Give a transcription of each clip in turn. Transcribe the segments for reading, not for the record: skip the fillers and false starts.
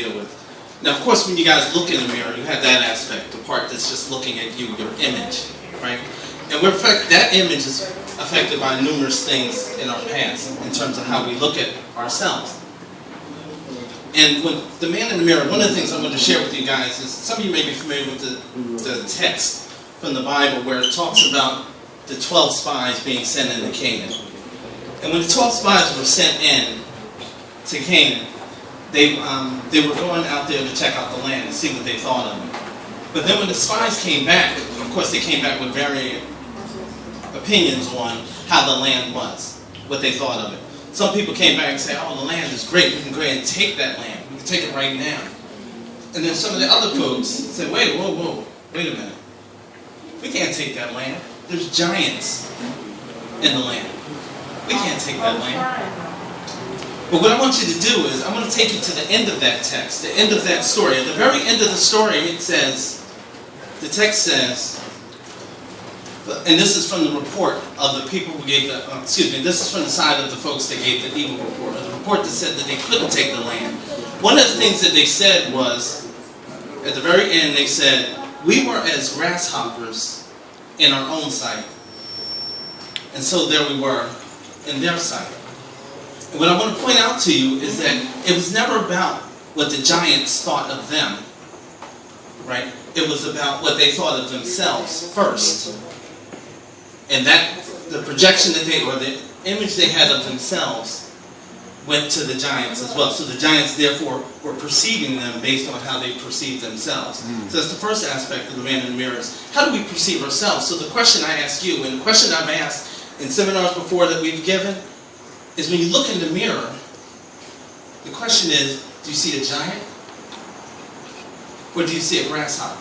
deal with. Now, of course, when you guys look in the mirror, you have that aspect, the part that's just looking at you, your image, right? And that image is affected by numerous things in our past in terms of how we look at ourselves. And when the man in the mirror, one of the things I'm going to share with you guys is, some of you may be familiar with the text from the Bible where it talks about the 12 spies being sent into Canaan. And when the 12 spies were sent in to Canaan, they were going out there to check out the land and see what they thought of it. But then when the spies came back, of course they came back with varying opinions on how the land was, what they thought of it. Some people came back and said, oh, the land is great, we can go ahead and take that land. We can take it right now. And then some of the other folks said, wait a minute. We can't take that land. There's giants in the land. We can't take that land. But what I want you to do is, I'm going to take you to the end of that text, the end of that story. At the very end of the story, it says, the text says, and this is from the report of the people who gave the, this is from the side of the folks that gave the evil report, the report that said that they couldn't take the land. One of the things that they said was, at the very end, they said, we were as grasshoppers in our own sight. And so there we were in their sight. And what I want to point out to you is that it was never about what the giants thought of them, right? It was about what they thought of themselves first. And that, the projection that or the image they had of themselves went to the giants as well. So the giants, therefore, were perceiving them based on how they perceived themselves. So that's the first aspect of the man in the mirror is, how do we perceive ourselves? So the question I ask you, and the question I've asked in seminars before that we've given, is when you look in the mirror, the question is, do you see a giant? Or do you see a grasshopper?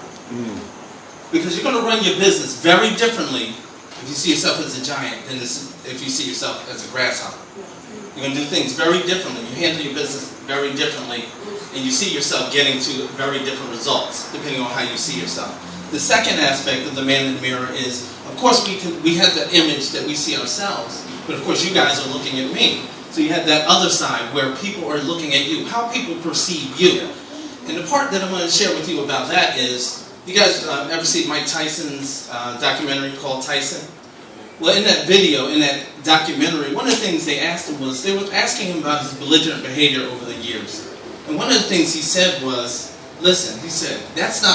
Because you're going to run your business very differently if you see yourself as a giant than if you see yourself as a grasshopper. You're going to do things very differently. You handle your business very differently, and you see yourself getting to very different results depending on how you see yourself. The second aspect of the man in the mirror is, of course, we have the image that we see ourselves, but of course you guys are looking at me. So you have that other side where people are looking at you, how people perceive you. And the part that I'm going to share with you about that is, you guys ever see Mike Tyson's documentary called Tyson? Well, in that video, in that documentary, one of the things they asked him was, they were asking him about his belligerent behavior over the years. And one of the things he said was, listen, he said, that's not